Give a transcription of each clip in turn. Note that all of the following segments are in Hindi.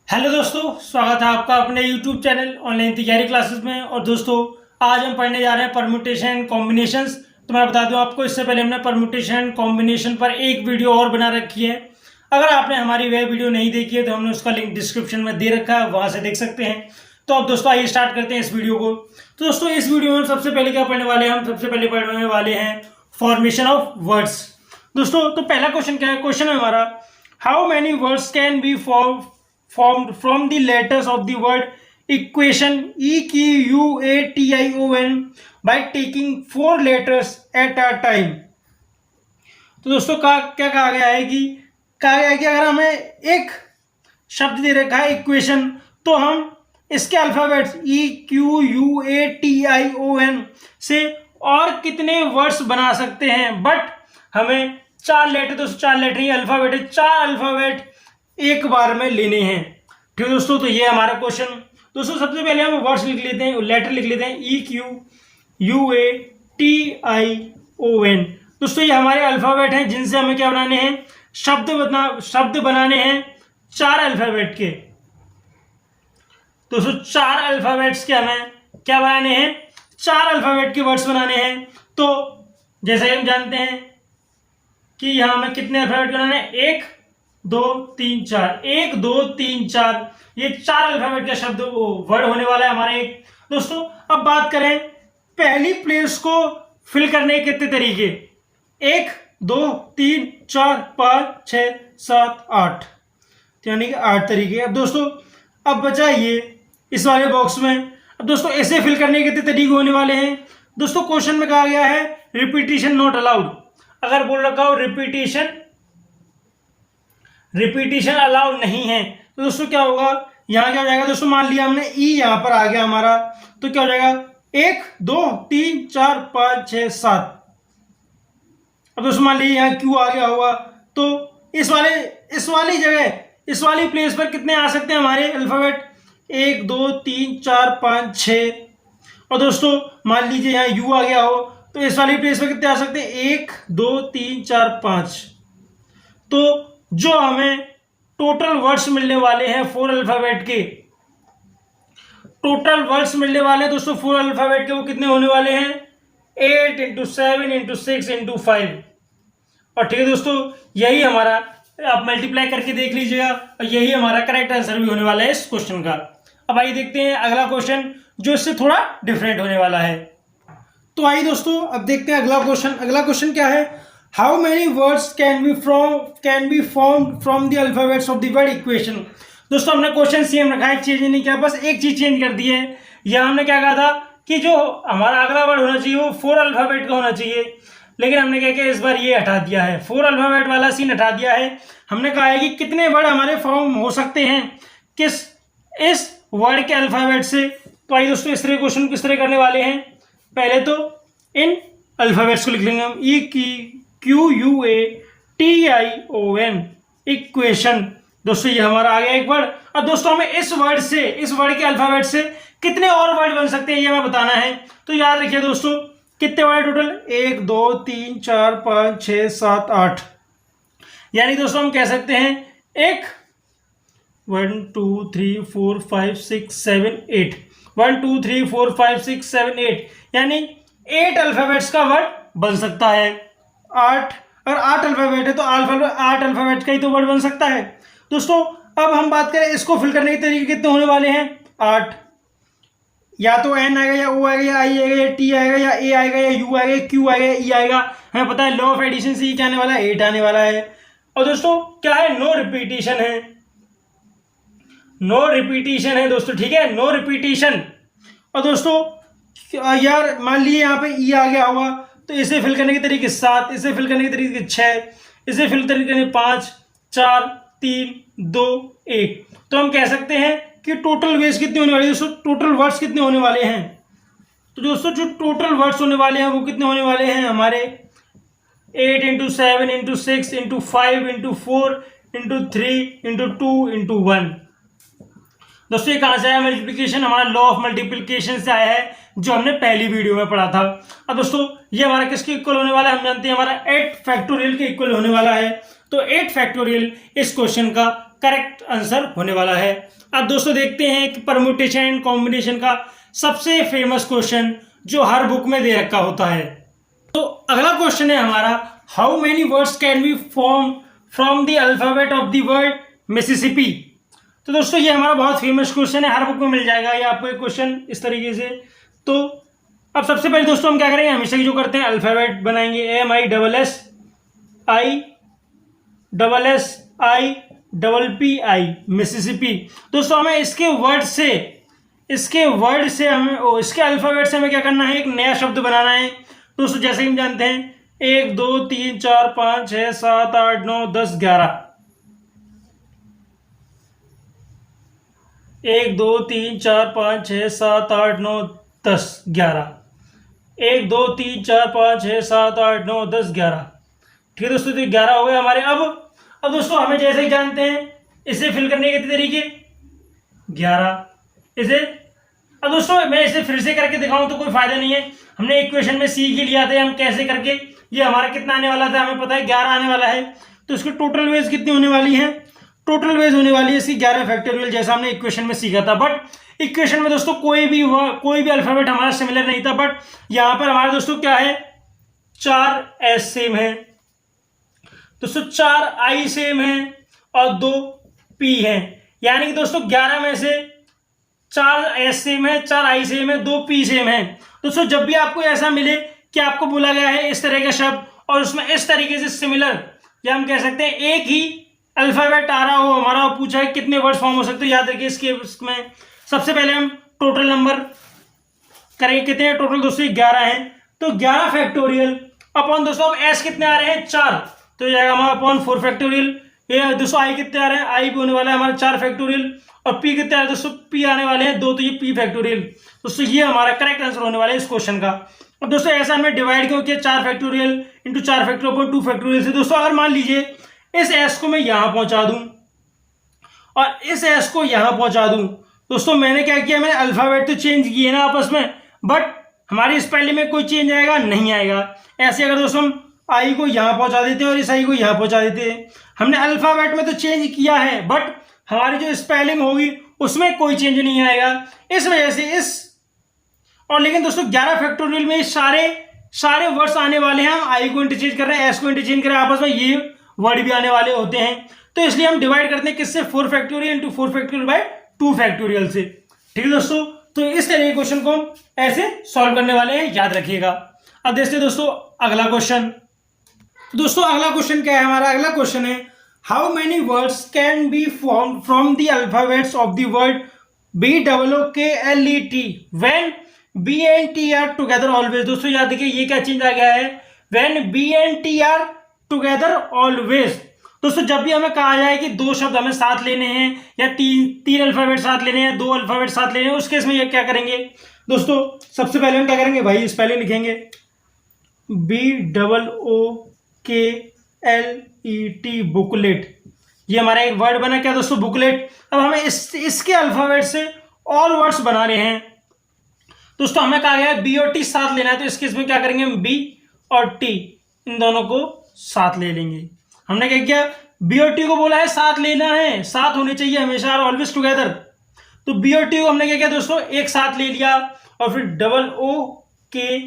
हेलो दोस्तों, स्वागत है आपका अपने यूट्यूब चैनल ऑनलाइन तैयारी क्लासेस में। और दोस्तों आज हम पढ़ने जा रहे हैं परम्यूटेशन एंड कॉम्बिनेशंस। तो मैं बता दूं आपको, इससे पहले हमने परम्यूटेशन एंड कॉम्बिनेशन पर एक वीडियो और बना रखी है। अगर आपने हमारी वह वीडियो नहीं देखी है तो हमने उसका लिंक डिस्क्रिप्शन में दे रखा है, वहां से देख सकते हैं। तो अब दोस्तों आइए स्टार्ट करते हैं इस वीडियो को। तो दोस्तों इस वीडियो में सबसे पहले क्या पढ़ने वाले हैं, हम सबसे पहले पढ़ने वाले हैं फॉर्मेशन ऑफ वर्ड्स। दोस्तों तो पहला क्वेश्चन क्या है, क्वेश्चन है हमारा, how many words can be formed from the letters of the word equation EQUATION by taking 4 letters at a time। तो दोस्तों क्या कहा गया है कि अगर हमें एक शब्द दे रखा है इक्वेशन, तो हम इसके अल्फाबेट्स EQUATION से और कितने वर्ड्स बना सकते हैं। बट हमें 4 लेटर, दोस्तों 4 लेटर ही अल्फाबेट है, 4 अल्फाबेट एक बार में लेने हैं। ठीक है दोस्तों, तो ये हमारा क्वेश्चन। दोस्तों सबसे पहले हम वर्ड्स लिख लेते हैं, लेटर लिख लेते हैं EQUATION। दोस्तों ये हमारे अल्फाबेट हैं जिनसे हमें क्या बनाने हैं, शब्द बनाने हैं 4 अल्फाबेट के। दोस्तों 4 अल्फाबेट्स के हमें क्या बनाने हैं, 4 अल्फाबेट के वर्ड्स बनाने हैं। तो जैसे हम जानते हैं कि यहां हमें कितने अल्फाबेट बनाने हैं, 1 2 3 4, 1 2 3 4, ये 4 अल्फाबेट का शब्द वर्ड होने वाला है हमारे एक। दोस्तों अब बात करें पहली प्लेस को फिल करने के कितने तरीके, 1 2 3 4 5 6 7 8, यानी कि 8 तरीके। अब दोस्तों अब बचा ये इस वाले बॉक्स में। अब दोस्तों ऐसे फिल करने के कितने तरीके होने वाले हैं। दोस्तों क्वेश्चन में कहा गया है रिपीटिशन नॉट अलाउड। अगर बोल रखा हो रिपीटिशन अलाउड नहीं है, तो दोस्तों क्या होगा, यहां क्या हो जाएगा। दोस्तों मान लिया हमने ई यहां पर आ गया हमारा, तो क्या हो जाएगा 1 2 3 4 5 6 7। अब दोस्तों मान लीजिए यहां क्यू आ गया होगा, तो इस वाली जगह, इस वाली प्लेस पर कितने आ सकते हैं हमारे अल्फाबेट, 1 2 3 4 5 6। और दोस्तों मान लीजिए यहां यू आ गया हो, तो इस वाली प्लेस पर कितने आ सकते हैं, 1 2 3 4 5। तो जो हमें टोटल वर्ड्स मिलने वाले हैं 4 अल्फाबेट के, टोटल वर्ड्स मिलने वाले हैं दोस्तों 4 अल्फाबेट के, वो कितने होने वाले हैं, 8 × 7 × 6 × 5। और ठीक है दोस्तों, यही हमारा, आप मल्टीप्लाई करके देख लीजिएगा, और यही हमारा करेक्ट आंसर भी होने वाला है इस क्वेश्चन का। अब आइए देखते हैं अगला क्वेश्चन जो इससे थोड़ा डिफरेंट होने वाला है। तो आइए दोस्तों अब देखते हैं अगला क्वेश्चन। अगला क्वेश्चन क्या है, how many words can be formed from the alphabets of the word equation. दोस्तों हमने क्वेश्चन सेम रखा है, चेंज नहीं किया, बस एक चीज चेंज कर दी है। यह हमने क्या कहा था कि जो हमारा अगला वर्ड होना चाहिए वो 4 अल्फाबेट का होना चाहिए, लेकिन हमने क्या किया, इस बार ये हटा दिया है, 4 अल्फाबेट वाला सीन हटा दिया है। हमने कहा है कि कितने वर्ड हमारे फॉर्म हो सकते हैं इस वर्ड के अल्फाबेट से। तो आइए दोस्तों इस तरह क्वेश्चन किस तरह करने वाले हैं, पहले तो इन अल्फाबेट्स को लिख लेंगे हम, EQUATION इक्वेशन। दोस्तों ये हमारा आ गया एक वर्ड। अब दोस्तों हमें इस वर्ड के अल्फाबेट से कितने और वर्ड बन सकते हैं ये हमें बताना है। तो याद रखिए दोस्तों, कितने वर्ड टोटल, 1 2 3 4 5 6 7 8, यानी दोस्तों हम कह सकते हैं 1 2 3 4 5 6 7 8, 1 2 3 4 5 6 7 8, यानी 8 अल्फाबेट्स का वर्ड बन सकता है। 8, अगर 8 अल्फाबेट है तो 8 अल्फाबेट का ही तो वर्ड बन सकता है। दोस्तों अब हम बात करें इसको फिल करने के तरीके कितने होने वाले हैं, 8। या तो एन आएगा, या ओ आएगा, या आई आएगा, या टी आएगा, या ए आएगा, या यू आएगा, क्यू आएगा, ई आएगा। हमें पता है लॉ ऑफ एडिशन से क्या आने वाला है, 8 आने वाला है। और दोस्तों क्या है, नो रिपीटिशन है दोस्तों, ठीक है, नो रिपीटिशन। और दोस्तों यार मान लीजिए यहाँ पे ई आ गया होगा, तो इसे फिल करने के तरीके 7, इसे फिल करने के तरीके 6, इसे फिल करने के 5 4 3 2 1। तो हम कह सकते हैं कि टोटल वेज कितने होने वाले हैं दोस्तों, टोटल वर्ड्स कितने होने वाले हैं। तो दोस्तों जो टोटल वर्ड्स होने वाले हैं वो कितने होने वाले हैं हमारे, 8 × 7 × 6 × 5 × 4 × 3 × 2 × 1। दोस्तों ये कहां से आया, मल्टीप्लिकेशन, हमारा लॉ ऑफ मल्टीप्लिकेशन से आया है, जो हमने पहली वीडियो में पढ़ा था। अब दोस्तों ये हमारा किसके इक्वल होने वाला है, हम जानते हैं हमारा 8 फैक्टोरियल के इक्वल होने वाला है। तो 8 फैक्टोरियल इस क्वेश्चन का करेक्ट आंसर होने वाला है। अब दोस्तों देखते हैं कि परम्यूटेशन एंड कॉम्बिनेशन का सबसे फेमस क्वेश्चन जो हर बुक में दे रखा होता है। तो अगला क्वेश्चन है हमारा, how many words can be form from the alphabet of the word Mississippi. तो दोस्तों ये हमारा बहुत फेमस क्वेश्चन है, हर बुक में मिल जाएगा ये आपको एक क्वेश्चन इस तरीके से। तो अब सबसे पहले दोस्तों हम क्या करेंगे, हमेशा की जो करते हैं अल्फाबेट बनाएंगे, MISSIPPI मिसिसिपी। दोस्तों हमें इसके वर्ड से हमें इसके अल्फाबेट से हमें क्या करना है, एक नया शब्द बनाना है। दोस्तों जैसे कि हम जानते हैं 1 2 3 4 5 6 7 8 9 10 11, 1 2 3 4 5 6 7 8 9 10 11, 1 2 3 4 5 6 7 8 9 10 11। ठीक है दोस्तों, तो 11 हो गए हमारे। अब दोस्तों हमें जैसे ही जानते हैं इसे फिल करने के तरीके 11 इसे। अब दोस्तों मैं इसे फिर से करके दिखाऊं तो कोई फायदा नहीं है, हमने एक क्वेश्चन में सीख ही लिया था हम कैसे करके, ये हमारा कितना आने वाला था हमें पता है 11 आने वाला है। तो इसकी टोटल वेज कितनी होने वाली है, टोटल वेज होने वाली है इसकी 11 फैक्टोरियल, जैसा हमने इक्वेशन में सीखा था। बट इक्वेशन में दोस्तों कोई भी अल्फाबेट हमारा सिमिलर नहीं था, बट यहां पर हमारे दोस्तों क्या है, 4 S सेम है दोस्तों, 4 I सेम है और 2 P है। यानी कि दोस्तों 11 में से 4 S सेम है, 4 I सेम है, 2 P सेम है। दोस्तों जब भी आपको ऐसा मिले कि आपको बोला गया है इस तरह का शब्द और उसमें इस तरीके से सिमिलर, या हम कह सकते हैं एक ही अल्फाबेट आ रहा हो हमारा, और पूछा है कितने वर्ड्स फॉर्म हो सकते हैं, याद रखिए इसमें सबसे पहले हम टोटल नंबर करेंगे, कितने हैं टोटल दोस्तों 11 है। तो 11 फैक्टोरियल अपॉन दोस्तों अब S कितने आ रहे हैं 4, तो जाएगा हमारा अपॉन 4 फैक्टोरियल। ये दोस्तों I कितने आ रहे हैं, I भी होने वाला है हमारा 4 फैक्टोरियल, और P कितने आ रहे हैं दोस्तों, P आने वाले हैं 2, तो ये P फैक्टोरियल। दोस्तों ये हमारा करेक्ट आंसर होने वाला है इस क्वेश्चन का। अब दोस्तों ऐसा हमने डिवाइड क्यों किया, 4 factorial into 4 factorial upon 2 factorial से। दोस्तों अगर मान लीजिए इस S को मैं यहां पहुंचा दूं और इस S को यहां पहुंचा दूं, दोस्तों मैंने क्या किया, मैंने अल्फाबेट तो चेंज किए ना आपस में, बट हमारी स्पेलिंग में कोई चेंज आएगा नहीं आएगा। ऐसे अगर दोस्तों हम I को यहां पहुंचा देते हैं और इस I को यहां पहुंचा देते हैं, हमने अल्फाबेट में तो चेंज किया है बट हमारी जो स्पेलिंग होगी उसमें कोई चेंज नहीं आएगा। इस वजह से और लेकिन दोस्तों 11 फैक्टोरियल में सारे वर्ड्स आने वाले हैं, हम I को इंटरचेंज कर रहे हैं, S को इंटरचेंज कर रहे हैं, आपस में ये वर्ड भी आने वाले होते हैं। तो इसलिए हम डिवाइड करते हैं किससे, 4 factorial into 4 factorial by 2 factorial से। ठीक है दोस्तों, तो इस तरह के क्वेश्चन को हम ऐसे सॉल्व करने वाले हैं, याद रखिएगा। अब देखते हैं दोस्तों अगला क्वेश्चन। दोस्तों अगला क्वेश्चन क्या है हमारा, अगला क्वेश्चन है how many words can be form from the alphabets of the word BOOKLET when B and T are together always। दोस्तों याद रखिए ये क्या चेंज आ गया है, when B and T are together always। दोस्तों जब भी हमें कहा जाए कि दो शब्द हमें साथ लेने हैं या तीन अल्फाबेट साथ लेने हैं, 2 अल्फाबेट साथ लेने हैं, उस केस में ये क्या करेंगे दोस्तों, सबसे पहले हम क्या करेंगे भाई, स्पेलिंग लिखेंगे BOOKLET बुकलेट। ये हमारा एक वर्ड बना क्या दोस्तों, बुकलेट। अब हमें इसके अल्फाबेट से ऑल वर्ड्स बनाने हैं। दोस्तों हमें कहा गया है B और T साथ लेना है, तो इस केस में क्या करेंगे, हम B और T इन दोनों को साथ ले लेंगे। हमने क्या किया, B और T को बोला है साथ लेना है, साथ होने चाहिए हमेशा, ऑलवेज टुगेदर। तो B और T को हमने क्या किया दोस्तों, एक साथ ले लिया, और फिर BOOKLET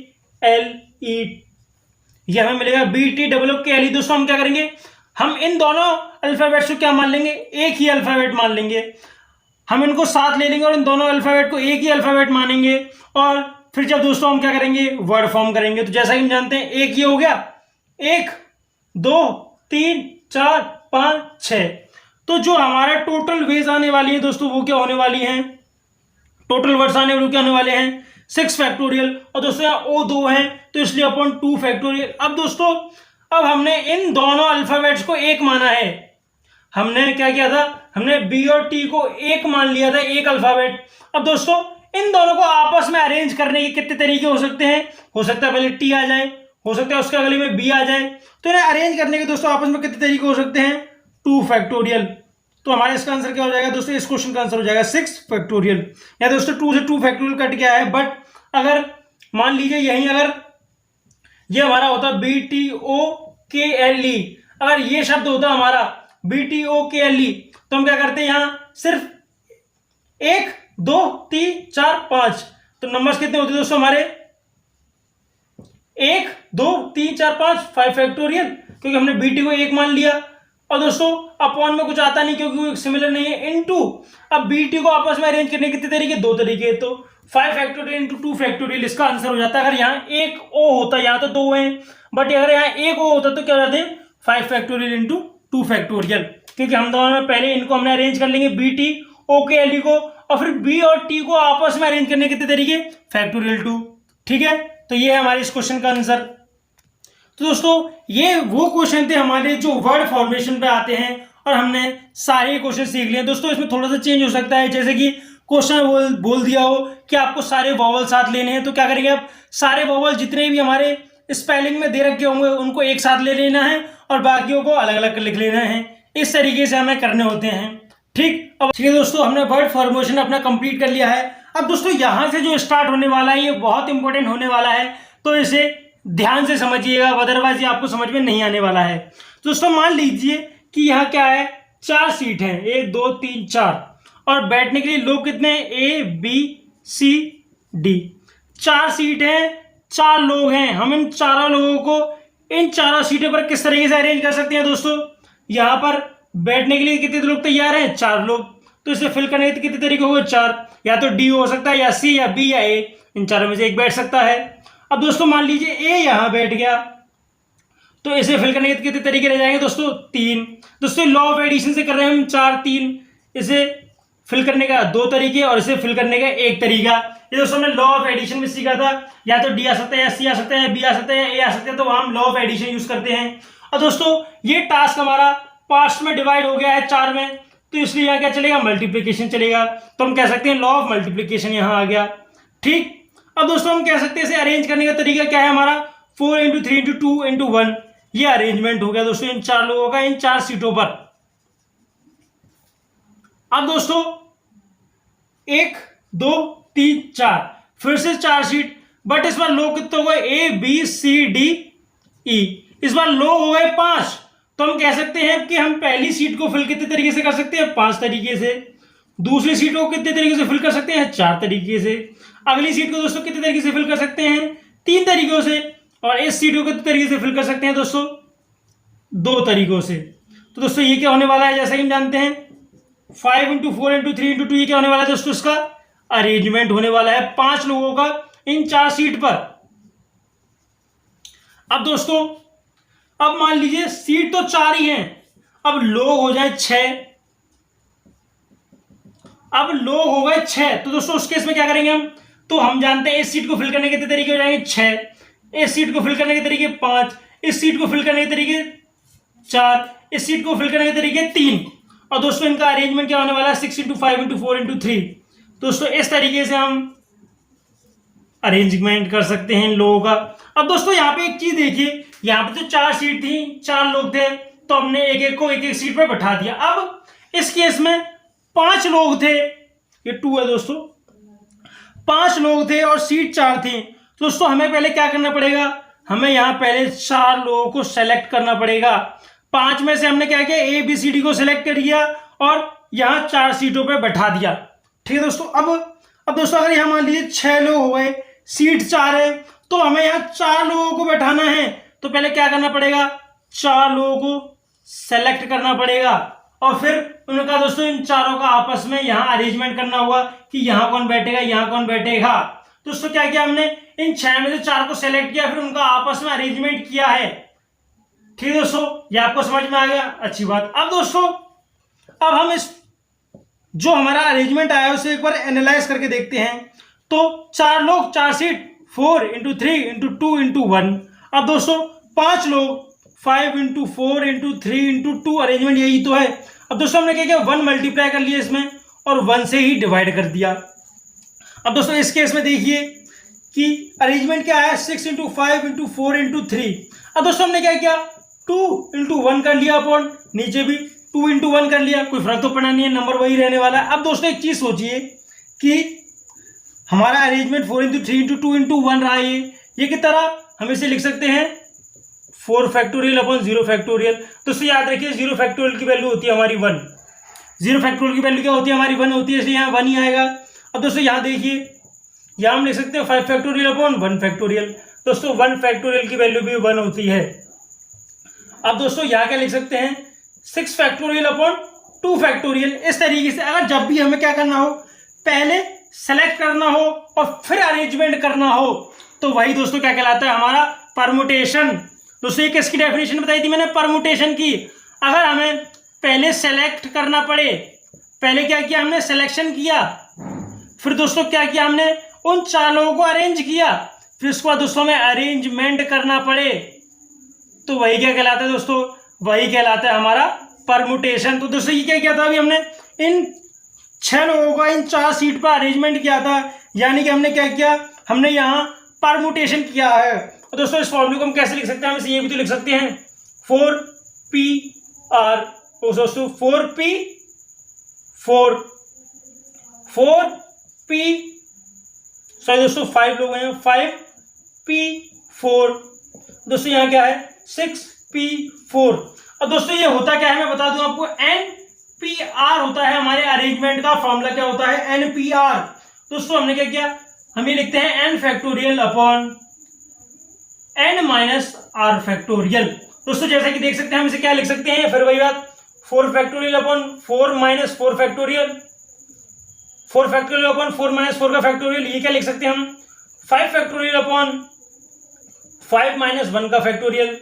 ये हमें मिलेगा BTOOKLE। दोस्तों हम क्या करेंगे, हम इन दोनों अल्फाबेट्स को क्या मान लेंगे, एक ही अल्फाबेट मान लेंगे। हम इनको साथ ले लेंगे और इन दोनों अल्फाबेट को एक ही अल्फाबेट मानेंगे, और फिर जब दोस्तों हम क्या करेंगे, वर्ड फॉर्म करेंगे। तो जैसा कि हम जानते हैं एक ये हो गया, 1 2 3 4 5 6। तो जो हमारा टोटल वेज आने वाली है दोस्तों वो क्या होने वाली है, टोटल वर्ड्स आने वाले क्या होने वाले हैं 6 फैक्टोरियल। और दोस्तों यहाँ O2 है तो इसलिए अपॉन 2 फैक्टोरियल। अब दोस्तों अब हमने इन दोनों अल्फाबेट्स को एक माना है, हमने क्या किया था, हमने B और T को एक मान लिया था, एक अल्फाबेट। अब दोस्तों इन दोनों को आपस में अरेंज करने के कितने तरीके हो सकते हैं, हो सकता है पहले T आ जाए, हो सकता है उसके अगले में B आ जाए। तो इन्हें अरेंज करने के दोस्तों आपस में कितने तरीके हो सकते हैं, 2 फैक्टोरियल। तो हमारे इसका आंसर क्या हो जाएगा दोस्तों, इस क्वेश्चन का आंसर हो जाएगा 6 फैक्टोरियल। या दोस्तों 2 से 2 फैक्टोरियल कट गया है, बट अगर मान लीजिए यहीं अगर ये हमारा होता BTOKLE, अगर ये शब्द होता हमारा BTOKLE, तो हम क्या करते हैं यहाँ सिर्फ 1 2 3 4 5, तो नंबर्स कितने होते हैं दोस्तों हमारे 1 2 3 4 5 5 फैक्टोरियल, क्योंकि हमने BT को 1 मान लिया। और दोस्तों अपॉन में कुछ आता नहीं क्योंकि वो सिमिलर नहीं है, इनटू अब BT को आपस में अरेंज करने के कितने तरीके, 2 तरीके, तो 5 फैक्टोरियल इंटू 2 फैक्टोरियल इसका आंसर हो जाता है। अगर यहाँ एक O होता, यहाँ तो 2 हैं, बट अगर यहाँ एक O होता तो क्या हो जाते 5 फैक्टोरियल इंटू 2 फैक्टोरियल, क्योंकि हम दोनों में पहले इनको हमने अरेंज कर लेंगे BTOKLE को, और फिर B और T को आपस में अरेंज करने के कितने तरीके, फैक्टोरियल 2। ठीक है, तो ये है हमारे इस क्वेश्चन का आंसर। तो दोस्तों ये वो क्वेश्चन थे हमारे जो वर्ड फॉर्मेशन पे आते हैं, और हमने सारे क्वेश्चन सीख लिए। दोस्तों इसमें थोड़ा सा चेंज हो सकता है, जैसे कि क्वेश्चन बोल दिया हो कि आपको सारे वॉवल साथ लेने हैं, तो क्या करेंगे आप सारे वॉवल जितने भी हमारे स्पेलिंग में दे रखे होंगे उनको एक साथ ले लेना है और बाकियों को अलग अलग लिख लेना है। इस तरीके से हमें करने होते हैं। ठीक, अब ठीक है दोस्तों, हमने वर्ड फॉर्मेशन अपना कंप्लीट कर लिया है। अब दोस्तों यहाँ से जो स्टार्ट होने वाला है ये बहुत इंपॉर्टेंट होने वाला है, तो इसे ध्यान से समझिएगा, अदरवाइज ये आपको समझ में नहीं आने वाला है। दोस्तों मान लीजिए कि यहाँ क्या है, 4 सीट हैं, 1 2 3 4, और बैठने के लिए लोग कितने हैं, ABCD, 4 सीट हैं, 4 लोग हैं। हम इन चारों लोगों को इन चारों सीटों पर किस तरीके से अरेंज कर सकते हैं दोस्तों, यहाँ पर बैठने के लिए कितने लोग तैयार हैं, 4 लोग, तो इसे फिल करने के कितने तरीके होंगे, 4, या तो D हो सकता है, या C, या B, या A, इन चारों में से एक बैठ सकता है। अब दोस्तों मान लीजिए A यहां बैठ गया, तो इसे फिल करने के कितने तरीके रह जाएंगे दोस्तों, 3। दोस्तों लॉ ऑफ एडिशन से कर रहे हैं हम, 4 3, इसे फिल करने का 2 तरीके और इसे फिल करने का 1 तरीका। ये दोस्तों हमने लॉ ऑफ एडिशन में सीखा था, या तो D आ सकता है, या C आ सकता है, या B आ सकता है, या A आ सकता है, तो हम लॉ ऑफ एडिशन यूज करते हैं। और दोस्तों ये टास्क हमारा पार्ट्स में डिवाइड हो गया है 4 में, तो इसलिए यहाँ क्या चलेगा, मल्टीप्लीकेशन चलेगा, तो हम कह सकते हैं लॉ ऑफ मल्टीप्लीकेशन यहाँ आ गया। ठीक, अब दोस्तों हम कह सकते हैं इसे अरेंज करने का तरीका क्या है हमारा, 4 × 3 × 2 × 1, ये अरेंजमेंट हो गया दोस्तों इन 4 लोगों का इन 4 सीटों पर। अब दोस्तों 1 2 3 4 फिर से 4 सीट, बट इस बार लोग कितने हो गए, ABCDE, इस बार लोग हो गए 5, तो हम कह सकते हैं कि हम पहली सीट को फिल कितने तरीके से कर सकते हैं, 5 तरीके से, दूसरी सीट को कितने तरीके से फिल कर सकते हैं, 4 तरीके से, अगली सीट को दोस्तों कितने तरीके से फिल कर सकते हैं, 3 तरीकों से, और इस सीट को कितने तरीके से फिल कर सकते हैं दोस्तों, 2 तरीकों से। तो दोस्तों ये क्या होने वाला है, जैसा कि हम जानते हैं 5 × 4 × 3 × 2, ये क्या होने वाला है दोस्तों, इसका अरेंजमेंट होने वाला है 5 लोगों का इन 4 सीट पर। अब दोस्तों अब मान लीजिए सीट तो 4 ही हैं, अब लोग हो जाए 6, अब लोग हो गए 6, तो दोस्तों उस केस में क्या करेंगे हम, तो हम जानते हैं इस सीट को फिल करने के कितने तरीके हो जाएंगे, 6, इस सीट को फिल करने के तरीके 5, इस सीट को फिल करने के तरीके 4, इस सीट को फिल करने के तरीके 3, और दोस्तों इनका अरेंजमेंट क्या होने वाला है, 6 × 5 × 4 × 3। दोस्तों इस तरीके से हम अरेंजमेंट कर सकते हैं इन लोगों का। अब दोस्तों यहाँ पे एक चीज देखिए, यहाँ पे तो 4 सीट थी, 4 लोग थे, तो हमने एक एक को एक एक सीट पर बैठा दिया। अब इस केस में 5 लोग थे, ये 2 है दोस्तों, 5 लोग थे और सीट 4 थी, दोस्तों हमें पहले क्या करना पड़ेगा, हमें यहाँ पहले 4 लोगों को सेलेक्ट करना पड़ेगा। 5 में से हमने क्या किया, ABCD को सिलेक्ट कर दिया और यहाँ 4 सीटों पे बैठा दिया। ठीक है दोस्तों, अब दोस्तों अगर यहाँ मान लीजिए 6 लोग हो गए, सीट 4 है, तो हमें यहाँ 4 लोगों को बैठाना है, तो पहले क्या करना पड़ेगा, 4 लोगों को सेलेक्ट करना पड़ेगा, और फिर उनका दोस्तों इन चारों का आपस में यहाँ अरेंजमेंट करना होगा कि यहाँ कौन बैठेगा, यहाँ कौन बैठेगा। दोस्तों क्या किया हमने, इन 6 में से 4 को सेलेक्ट किया, फिर उनका आपस में अरेंजमेंट किया है। ठीक है दोस्तों, ये आपको समझ में आ गया, अच्छी बात। अब दोस्तों अब हम इस जो हमारा अरेंजमेंट आया है उसे एक बार एनालाइज करके देखते हैं। तो 4 लोग 4 सीट, 4 × 3 × 2 × 1। अब दोस्तों 5 लोग 5 × 4 × 3 × 2, अरेंजमेंट यही तो है। अब दोस्तों हमने क्या किया, 1 मल्टीप्लाई कर लिया इसमें और 1 से ही डिवाइड कर दिया। अब दोस्तों इस केस में देखिए कि अरेंजमेंट क्या है, 6 × 5 × 4 × 3। अब दोस्तों हमने क्या किया, 2 × 1 कर लिया अपॉन, नीचे भी 2 × 1 कर लिया, कोई फर्क तो पड़ा नहीं है, नंबर वही रहने वाला है। अब दोस्तों एक चीज सोचिए कि हमारा अरेंजमेंट 4 × 3 × 2 × 1 रहा है, ये की तरह हम इसे लिख सकते हैं 4 फैक्टोरियल अपॉन 0 फैक्टोरियल। दोस्तों याद रखिए 0 फैक्टोरियल की वैल्यू होती है हमारी 1, 0 फैक्टोरियल की वैल्यू क्या होती है हमारी 1 होती है, इसलिए यहाँ 1 ही आएगा। अब दोस्तों यहाँ देखिए, यहाँ हम लिख सकते हैं 5 फैक्टोरियल अपॉन 1 फैक्टोरियल। दोस्तों 1 फैक्टोरियल की वैल्यू भी 1 होती है। अब दोस्तों यहाँ क्या लिख सकते हैं 6 फैक्टोरियल अपॉन 2 फैक्टोरियल। इस तरीके से अगर जब भी हमें क्या करना हो, पहले सेलेक्ट करना हो और फिर अरेंजमेंट करना हो, तो वही दोस्तों क्या कहलाता है हमारा परमुटेशन। दोस्तों ये किसकी डेफिनेशन बताई थी मैंने, परमुटेशन की। अगर हमें पहले सेलेक्ट करना पड़े, पहले क्या किया हमने, सिलेक्शन किया, फिर दोस्तों क्या किया हमने, उन 4 लोगों को अरेंज किया, फिर उसके बाद दोस्तों हमें अरेंजमेंट करना पड़े, तो वही क्या कहलाता है दोस्तों, वही कहलाता है हमारा परमुटेशन। तो दोस्तों ये क्या किया था, अभी हमने इन 6 लोगों का इन 4 सीट पर अरेंजमेंट किया था, यानी कि हमने क्या किया, हमने यहाँ परमुटेशन किया है। तो दोस्तों इस फॉर्मूले को हम कैसे लिख सकते हैं, हम इसे ये भी तो लिख सकते हैं 4PR, दोस्तों 5 लोग हैं, 5P4, दोस्तों यहाँ क्या है 6P4। अब दोस्तों ये होता क्या है मैं बता दूं आपको, NPR होता है हमारे अरेंजमेंट का फॉर्मूला, क्या होता है NPR। दोस्तों हमने क्या किया, हम ये लिखते हैं n factorial upon n minus r factorial. दोस्तों जैसा कि देख सकते हैं हम इसे क्या लिख सकते हैं, फिर वही बात 4 factorial upon 4 minus 4 factorial, 4 factorial upon 4 minus 4 का फैक्टोरियल। ये क्या लिख सकते हैं हम 5 फैक्टोरियल अपॉन 5 माइनस 1 का फैक्टोरियल,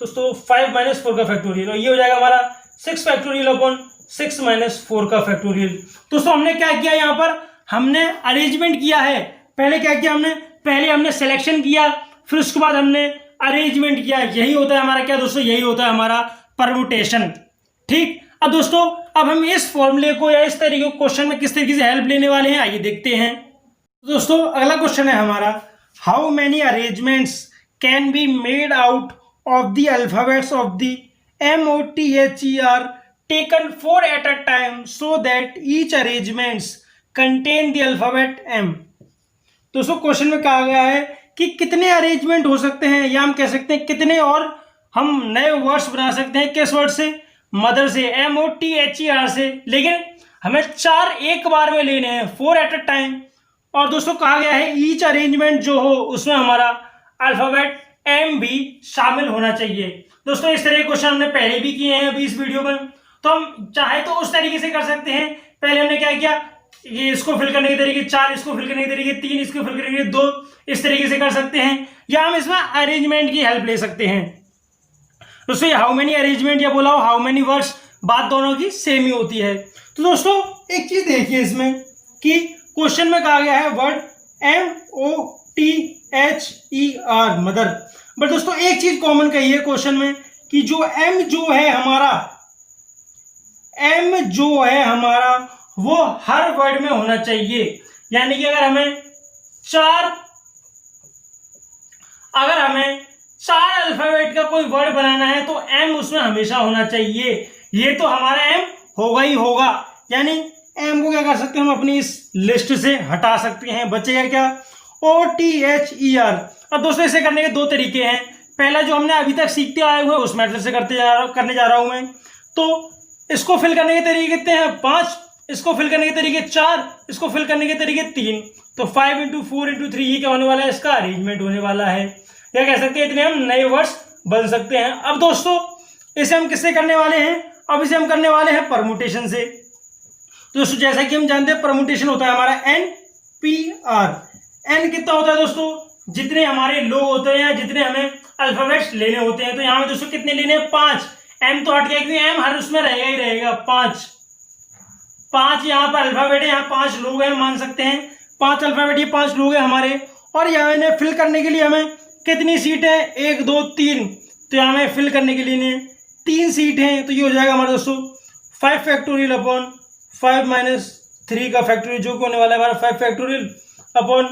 दोस्तों 5 माइनस 4 का फैक्टोरियल, और ये हो जाएगा हमारा 6 फैक्टोरियल अपॉन 6 माइनस 4 का फैक्टोरियल। दोस्तों हमने क्या किया, यहाँ पर हमने अरेंजमेंट किया है। पहले क्या किया हमने, पहले हमने सिलेक्शन किया, फिर उसके बाद हमने अरेंजमेंट किया। यही होता है हमारा क्या दोस्तों, यही होता है हमारा परमुटेशन। ठीक, अब दोस्तों अब हम इस फॉर्मूले को या इस तरीके के क्वेश्चन में किस तरीके से हेल्प लेने वाले हैं, आइए देखते हैं। दोस्तों अगला क्वेश्चन है हमारा, how many arrangements can be made out of the alphabets of the MOTHER taken 4 at a time so that each arrangements contain the alphabet M। दोस्तों क्वेश्चन में कहा गया है कि कितने अरेंजमेंट हो सकते हैं, या हम कह सकते हैं कितने और हम नए वर्ड्स बना सकते हैं, किस वर्ड से, मदर से, MOTHER से, लेकिन हमें 4 एक बार में लेने हैं, 4 एट अ टाइम। और दोस्तों कहा गया है ईच अरेंजमेंट जो हो उसमें हमारा अल्फाबेट M भी शामिल होना चाहिए। दोस्तों इस तरह के क्वेश्चन हमने पहले भी किए हैं अभी इस वीडियो में, तो हम चाहे तो उस तरीके से कर सकते हैं। पहले हमने क्या किया, ये इसको फिल करने के तरीके 4, इसको फिल करने के तरीके 3, इसको फिल करने के 2, इस तरीके से कर सकते हैं, या हम इसमें अरेंजमेंट की हेल्प ले सकते हैं। दोस्तों हाउ मेनी अरेंजमेंट या बोला हो हाउ मेनी वर्ड्स, बात दोनों की सेम ही होती है। तो दोस्तों एक चीज देखिए इसमें कि क्वेश्चन में कहा गया है वर्ड MOTHER मदर, बट दोस्तों एक चीज कॉमन कही है क्वेश्चन में कि जो M जो है हमारा वो हर वर्ड में होना चाहिए। यानी कि अगर हमें चार अल्फाबेट का कोई वर्ड बनाना है तो M उसमें हमेशा होना चाहिए। ये तो हमारा M होगा ही होगा, यानी M को क्या कर सकते हैं हम अपनी इस लिस्ट से हटा सकते हैं, बचेगा क्या OTHER। अब दोस्तों इसे करने के 2 तरीके हैं। पहला जो हमने अभी तक सीखते आए हुए उस मेथड से करने जा रहा हूं मैं। तो इसको फिल करने के तरीके कितने हैं, 5, इसको फिल करने के तरीके 4, इसको फिल करने के तरीके 3, तो 5 × 4 × 3 ये क्या होने वाला है, इसका अरेंजमेंट होने वाला है, या कह सकते हैं इतने हम नए वर्ड्स बन सकते हैं। अब दोस्तों इसे हम किससे करने वाले हैं, अब इसे हम करने वाले हैं परमुटेशन से। तो दोस्तों जैसा कि हम जानते हैं परमुटेशन होता है हमारा NPR। N कितना होता है दोस्तों, जितने हमारे लोग होते हैं, जितने हमें अल्फाबेट्स लेने होते हैं। तो यहाँ पे दोस्तों कितने लेने हैं, 5। M तो हट गया क्योंकि M हर उसमें रहेगा ही रहेगा, 5 यहाँ पर अल्फाबेट है, यहाँ 5 लोग हैं मान सकते हैं, 5 अल्फाबेट, ये 5 लोग हैं हमारे। और यहाँ इन्हें फिल करने के लिए हमें कितनी सीट है, 1 2 3, तो यहाँ हमें फिल करने के लिए 3 सीट हैं। तो ये हो जाएगा हमारा दोस्तों 5 फैक्टोरियल अपॉन 5 माइनस 3 का फैक्टोरियल, जो कि होने वाला है हमारा 5 फैक्टोरियल अपॉन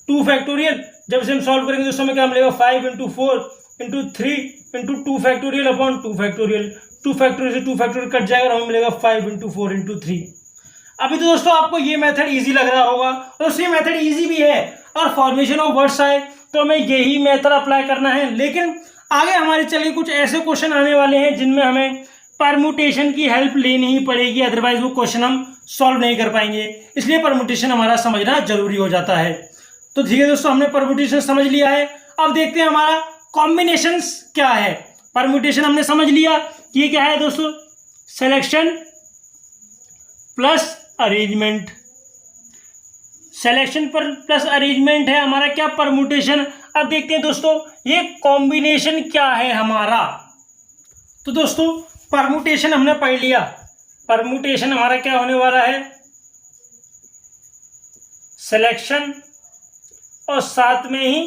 2 फैक्टोरियल। जब इसे हम सॉल्व करेंगे दोस्तों हमें क्या मिलेगा, 5 × 4 × 3 × 2 फैक्टोरियल अपॉन 2 फैक्टोरियल। 2 फैक्टोरियल से 2 फैक्टोरियल कट जाएगा और हमें मिलेगा 5 × 4 × 3। अभी तो दोस्तों आपको ये मेथड इजी लग रहा होगा, और ये मेथड इजी भी है, और फॉर्मेशन ऑफ वर्ड्स आए तो हमें यही मेथड अप्लाई करना है। लेकिन आगे हमारे चलिए कुछ ऐसे क्वेश्चन आने वाले हैं जिनमें हमें परमुटेशन की हेल्प लेनी ही पड़ेगी, अदरवाइज वो क्वेश्चन हम सॉल्व नहीं कर पाएंगे, इसलिए परमुटेशन हमारा समझना जरूरी हो जाता है। तो ठीक है दोस्तों, हमने परमुटेशन समझ लिया है। अब देखते हैं हमारा कॉम्बिनेशंस क्या है। परमुटेशन हमने समझ लिया, ये क्या है दोस्तों, सिलेक्शन प्लस अरेंजमेंट। सिलेक्शन पर प्लस अरेंजमेंट है हमारा क्या, परमुटेशन। अब देखते हैं दोस्तों ये कॉम्बिनेशन क्या है हमारा। तो दोस्तों परमुटेशन हमने पढ़ लिया, परमुटेशन हमारा क्या होने वाला है, सिलेक्शन और साथ में ही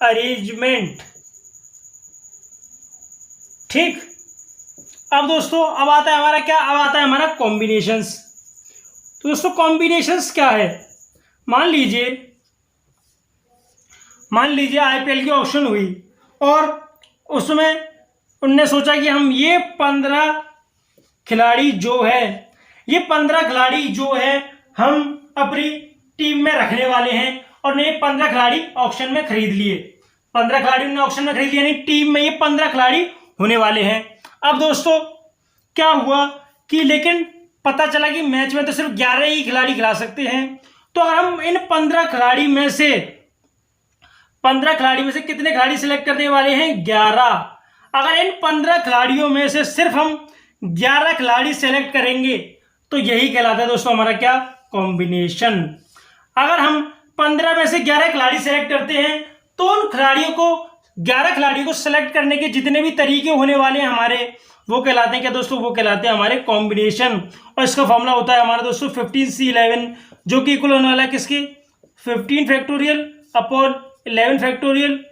अरेंजमेंट। ठीक, अब दोस्तों अब आता है हमारा क्या, अब आता है हमारा कॉम्बिनेशंस। तो दोस्तों कॉम्बिनेशंस क्या है, मान लीजिए आईपीएल की ऑक्शन हुई और उसमें उनने सोचा कि हम ये 15 खिलाड़ी जो है, ये 15 खिलाड़ी जो है हम अपनी टीम में रखने वाले हैं, और ने 15 खिलाड़ी ऑक्शन में खरीद लिए। 15 खिलाड़ी ने ऑक्शन में खरीद लिए, यानी टीम में ये 15 खिलाड़ी होने वाले हैं। अब दोस्तों क्या हुआ कि लेकिन पता चला कि मैच में तो सिर्फ 11 ही खिलाड़ी खिला सकते हैं। तो अगर हम इन 15 खिलाड़ी में से कितने खिलाड़ी सिलेक्ट करने वाले हैं, 11। अगर इन 15 खिलाड़ियों में से सिर्फ हम 11 खिलाड़ी सेलेक्ट करेंगे तो यही कहलाता है दोस्तों हमारा क्या, कॉम्बिनेशन। अगर हम 15 में से 11 खिलाड़ी सेलेक्ट करते हैं तो उन खिलाड़ियों को 11 खिलाड़ियों को सेलेक्ट करने के जितने भी तरीके होने वाले हैं हमारे, वो कहलाते हैं क्या दोस्तों, वो कहलाते हैं हमारे कॉम्बिनेशन। और इसका फॉर्मूला होता है हमारा दोस्तों 15C11, जो कि इक्वल होने वाला है किसके, 15 factorial upon 11 factorial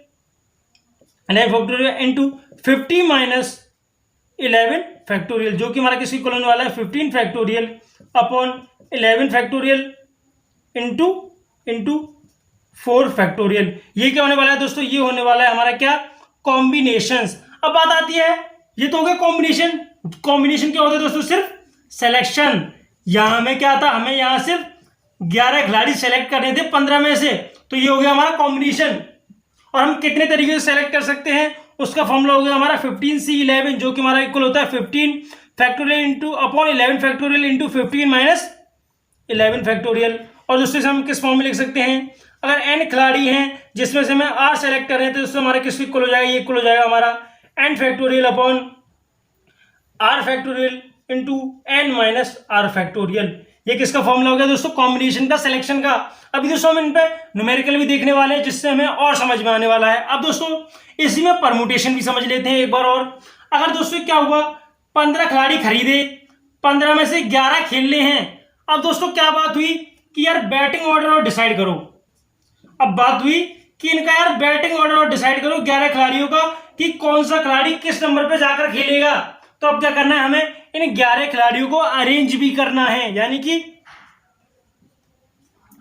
into 50 minus 11 factorial, जो कि हमारा किसके इक्वल होने वाला है 15 factorial upon 11 factorial into 4 factorial. ये क्या होने वाला है दोस्तों, ये होने वाला है हमारा क्या, कॉम्बिनेशंस। अब बात आती है, ये तो हो गया कॉम्बिनेशन। कॉम्बिनेशन क्या होता है दोस्तों, सिर्फ सिलेक्शन। यहां हमें क्या था, हमें यहां सिर्फ 11 खिलाड़ी सेलेक्ट करने थे 15 में से, तो ये हो गया हमारा कॉम्बिनेशन। और हम कितने तरीके से सेलेक्ट कर सकते हैं, उसका फॉर्मूला हो गया हमारा 15C11, जो कि हमारा इक्वल होता है 15 factorial into upon 11 factorial into 15 minus 11 factorial. और दोस्तों हम किस फॉर्म में लिख सकते हैं, अगर n खिलाड़ी हैं जिसमें से हमें r सेलेक्ट कर रहे हैं तो उससे हमारा किसको इक्वल हो जाएगा, ये इक्वल हो जाएगा हमारा n factorial upon r factorial into n minus r factorial. ये किसका फॉर्मूला हो गया दोस्तों, कॉम्बिनेशन का, सिलेक्शन का। अभी दोस्तों हम इन पे न्यूमेरिकल भी देखने वाले हैं जिससे हमें और समझ में आने वाला है। अब दोस्तों इसी में परमुटेशन भी समझ लेते हैं एक बार और। अगर दोस्तों क्या हुआ, 15 खिलाड़ी खरीदे, 15 में से 11 खेलने हैं। अब दोस्तों क्या बात हुई कि यार बैटिंग ऑर्डर और डिसाइड करो। अब बात हुई कि इनका यार बैटिंग ऑर्डर और डिसाइड करो 11 खिलाड़ियों का, कि कौन सा खिलाड़ी किस नंबर पे जाकर खेलेगा। तो अब क्या करना है, हमें इन 11 खिलाड़ियों को अरेंज भी करना है। यानी कि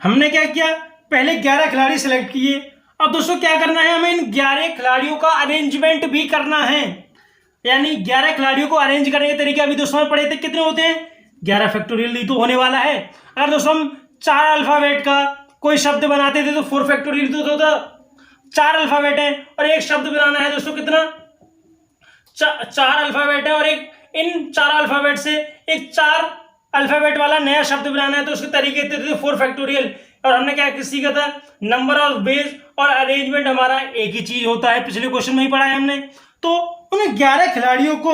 हमने क्या किया, पहले 11 खिलाड़ी सेलेक्ट किए। अब दोस्तों क्या करना है, हमें इन 11 खिलाड़ियों का अरेंजमेंट भी करना है। यानी 11 खिलाड़ियों को अरेंज करने के तरीके अभी दोस्तों में पढ़े थे, कितने होते हैं, 11 फैक्टोरियल ही तो होने वाला है। अगर दोस्तों हम 4 अल्फाबेट का कोई शब्द बनाते थे तो 4 फैक्टोरियल तो होता। 4 अल्फाबेट है और एक शब्द बनाना है दोस्तों, कितना, 4 अल्फाबेट है और एक इन 4 अल्फाबेट से एक 4 अल्फाबेट वाला नया शब्द बनाना है, तो उसके तरीके थे 4 फैक्टोरियल। और हमने क्या सीखा था, नंबर ऑफ बेस और अरेंजमेंट हमारा एक ही चीज होता है, पिछले क्वेश्चन में ही पढ़ा है हमने। तो उन 11 खिलाड़ियों को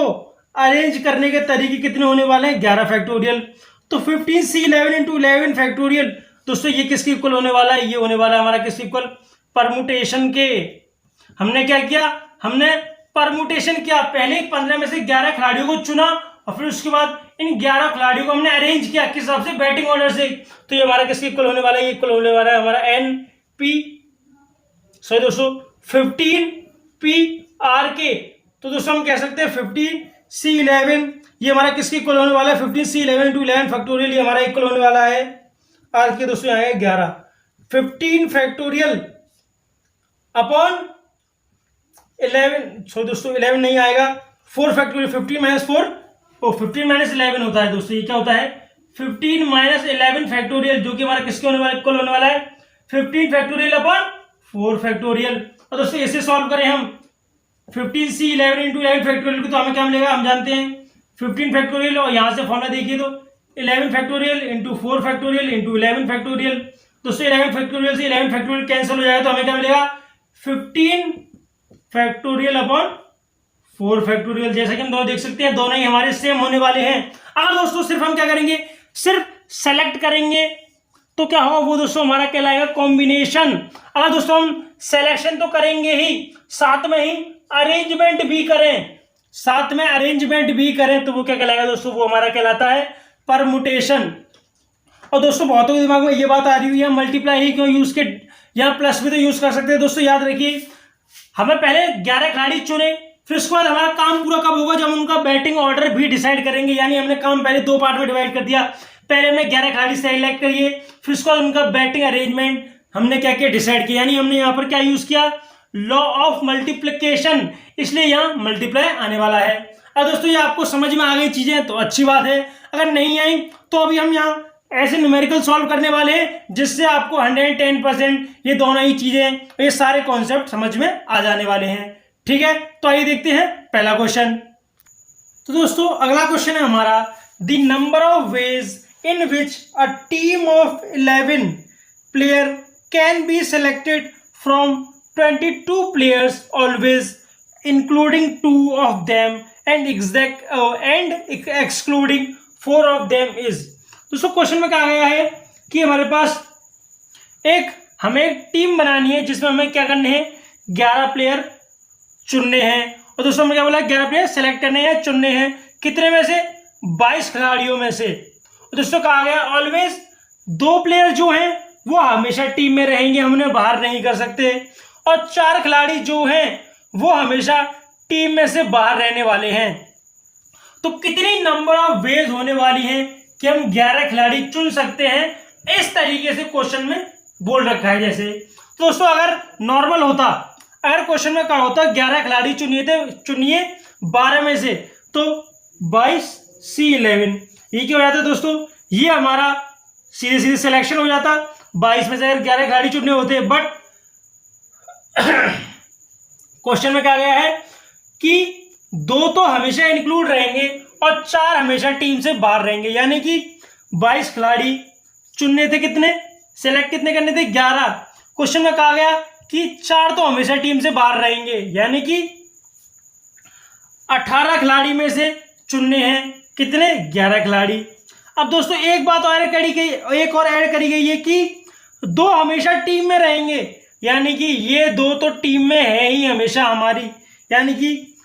अरेंज करने के तरीके कितने होने वाले हैं, 11 फैक्टोरियल। तो 15C11 इंटू 11 फैक्टोरियल दोस्तों ये किसके इक्वल होने वाला है, ये होने वाला है हमारा किसके इक्वल, परमुटेशन के। हमने क्या किया, हमने परमुटेशन किया, पहले 15 में से 11 खिलाड़ियों को चुना और फिर उसके बाद इन 11 खिलाड़ियों को हमने अरेंज किया किस हिसाब से, बैटिंग ऑर्डर से। तो ये हमारा किसके इक्वल होने वाला है, ये इक्वल होने वाला है हमारा दोस्तों 15PR के। तो दोस्तों हम कह सकते हैं 15C11 ये हमारा किसके इक्वल होने वाला है, 15C11 इंटू 11 फैक्टोरियल ये हमारा इक्वल होने वाला है आर के दोस्तों यहाँ है 11। 15 फैक्टोरियल अपॉन 11, दोस्तों 11 नहीं आएगा, 4 फैक्टोरियल, 15 माइनस 4, 15 माइनस 11 होता है दोस्तों, ये क्या होता है 15 माइनस 11 फैक्टोरियल, जो कि हमारा किसके होने वाला, इक्वल होने वाला है 15 फैक्टोरियल अपॉन 4 फैक्टोरियल। और दोस्तों इसे सॉल्व करें हम 15c 11 इंटू 11 फैक्टोरियल को तो हमें क्या मिलेगा, हम जानते हैं 15 फैक्टोरियल, और यहाँ से फॉर्मूला देखिए तो 11 factorial into 4 factorial into 11 factorial. दोस्तों 11 फैक्टोरियल से 11 फैक्टोरियल कैंसिल हो जाएगा तो हमें क्या मिलेगा 15 फैक्टोरियल अपॉन 4 फैक्टोरियल। जैसा कि हम दोनों देख सकते हैं दोनों ही हमारे सेम होने वाले हैं। अगर दोस्तों सिर्फ हम क्या करेंगे, सिर्फ सेलेक्ट करेंगे तो क्या होगा वो दोस्तों हमारा कहलाएगा कॉम्बिनेशन। अगर दोस्तों हम सिलेक्शन तो करेंगे ही, साथ में ही अरेंजमेंट भी करें, साथ में अरेंजमेंट भी करें तो वो क्या कहलाएगा दोस्तों, वो हमारा कहलाता है परमुटेशन। और दोस्तों बहुतों के दिमाग में ये बात आ रही हुई है मल्टीप्लाई ही क्यों यूज के, यहाँ प्लस भी तो यूज कर सकते हैं। दोस्तों याद रखिए हमें पहले 11 खिलाड़ी चुने, फिर उसके बाद हमारा काम पूरा कब होगा, जब उनका बैटिंग ऑर्डर भी डिसाइड करेंगे। यानी हमने काम पहले 2 पार्ट में डिवाइड कर दिया, पहले हमने 11 खिलाड़ी सेलेक्ट करिए, फिर उसके बाद उनका बैटिंग अरेंजमेंट हमने क्या किया, डिसाइड किया। यानी हमने यहाँ पर क्या यूज किया, लॉ ऑफ मल्टीप्लिकेशन, इसलिए यहाँ मल्टीप्लाई आने वाला है। अब दोस्तों ये आपको समझ में आ गई चीजें तो अच्छी बात है, अगर नहीं आई तो अभी हम यहाँ ऐसे न्यूमेरिकल सॉल्व करने वाले हैं जिससे आपको 110% ये दोनों ही चीजें, ये सारे कॉन्सेप्ट समझ में आ जाने वाले हैं। ठीक है, तो आइए देखते हैं पहला क्वेश्चन। तो दोस्तों अगला क्वेश्चन है हमारा, the number of ways in which a team of 11 player can be selected from 22 players always including 2 of them and excluding 4 of them is. दोस्तों क्वेश्चन में कहा गया है कि हमारे पास हमें एक टीम बनानी है जिसमें हमें क्या करने हैं, 11 प्लेयर चुनने हैं। और दोस्तों हमने क्या बोला, 11 प्लेयर सेलेक्ट करने हैं, चुनने हैं, कितने में से, 22 खिलाड़ियों में से। और दोस्तों कहा गया ऑलवेज 2 प्लेयर जो हैं वो हमेशा टीम में रहेंगे, हम उन्हें बाहर नहीं कर सकते, और 4 खिलाड़ी जो हैं वो हमेशा टीम में से बाहर रहने वाले हैं। तो कितनी नंबर ऑफ वेज होने वाली हैं कि हम 11 खिलाड़ी चुन सकते हैं, इस तरीके से क्वेश्चन में बोल रखा है। जैसे तो दोस्तों अगर नॉर्मल होता, अगर क्वेश्चन में कहा होता 11 खिलाड़ी चुनिए 12 में से, तो 22C11 ये क्या हो जाता दोस्तों, ये हमारा सीधे सीधे सिलेक्शन हो जाता। 22 में से अगर 11 खिलाड़ी चुनने होते, बट क्वेश्चन में कहा गया है कि 2 तो हमेशा इंक्लूड रहेंगे और 4 हमेशा टीम से बाहर रहेंगे। यानी कि 22 खिलाड़ी चुनने थे, कितने सेलेक्ट कितने करने थे, 11। क्वेश्चन में कहा गया कि 4 तो हमेशा टीम से बाहर रहेंगे, यानी कि 18 खिलाड़ी में से चुनने हैं कितने, 11 खिलाड़ी। अब दोस्तों एक बात और करी गई, एक और ऐड करी गई है कि 2 हमेशा टीम में रहेंगे, यानी कि ये 2 तो टीम में है ही हमेशा हमारी, यानी कि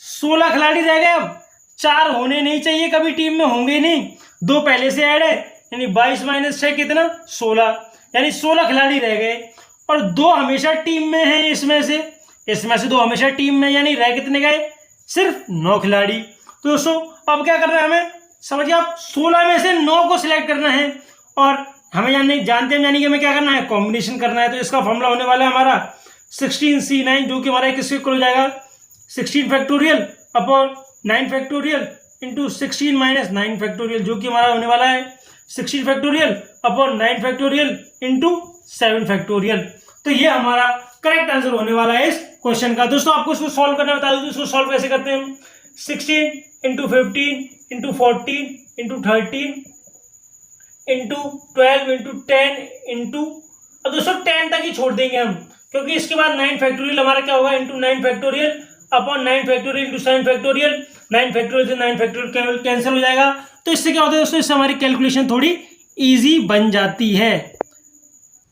16 खिलाड़ी रह गए। अब 4 होने नहीं चाहिए, कभी टीम में होंगे नहीं, 2 पहले से ऐड है, यानी 22 - 6 कितना, 16, यानी 16 खिलाड़ी रह गए, और 2 हमेशा टीम में हैं इसमें से 2 हमेशा टीम में, यानी रह कितने गए, सिर्फ 9 खिलाड़ी। तो दोस्तों अब क्या करना है, हमें समझिए आप 16 में से 9 को सिलेक्ट करना है, और हमें जानते हैं यानी कि हमें क्या करना है, कॉम्बिनेशन करना है। तो इसका फॉर्मूला होने वाला है हमारा 16C9, जो कि हमारा किसके इक्वल हो जाएगा, 16 factorial upon 9 factorial into 16 - 9 factorial, जो कि हमारा होने वाला है 16 factorial upon 9 factorial into 7 factorial. तो ये हमारा करेक्ट आंसर होने वाला है इस क्वेश्चन का। दोस्तों आपको इसको सॉल्व करना बता दूं, इसको सॉल्व कैसे करते हैं, 16 × 15 × 14 × 13 × 12 × 10 इंटू, अब दोस्तों 10 तक ही छोड़ देंगे हम, क्योंकि इसके बाद 9 फैक्टोरियल हमारा क्या होगा, into 9 factorial upon 9 factorial into 7 factorial. 9 factorial से 9 फैक्टोरियल कैंसिल हो जाएगा। तो इससे क्या होता है दोस्तों, इससे हमारी कैलकुलेशन थोड़ी इजी बन जाती है।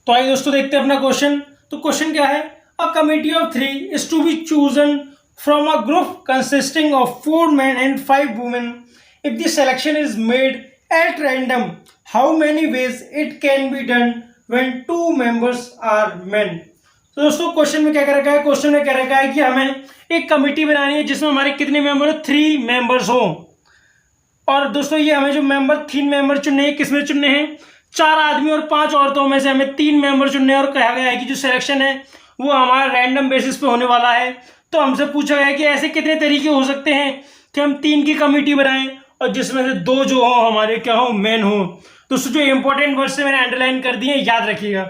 तो आइए दोस्तों देखते हैं अपना क्वेश्चन। तो क्वेश्चन क्या है, a committee of 3 is to be chosen from a group consisting of 4 men and 5 women. If the selection is made at random, how many ways it can be done when 2 members are men? तो दोस्तों क्वेश्चन में क्या कह रखा है, क्वेश्चन में कह रखा है कि हमें एक कमिटी बनानी है जिसमें हमारे कितने मेंबर हो, 3 मेंबर्स हो। और दोस्तों ये हमें जो मेंबर 3 मेंबर चुनने हैं, किसमें चुनने हैं, 4 आदमी और 5 औरतों में से हमें 3 मेंबर चुनने हैं। और कहा गया है कि जो सिलेक्शन है वो हमारा रैंडम बेसिस पे होने वाला है। तो हमसे पूछा गया है कि ऐसे कितने तरीके हो सकते हैं कि हम 3 की कमिटी बनाएं और जिसमें से 2 जो हो हमारे क्या हो, मेन हो। दोस्तों जो इंपॉर्टेंट वर्ड से मैंने अंडरलाइन कर दिए, याद रखिएगा,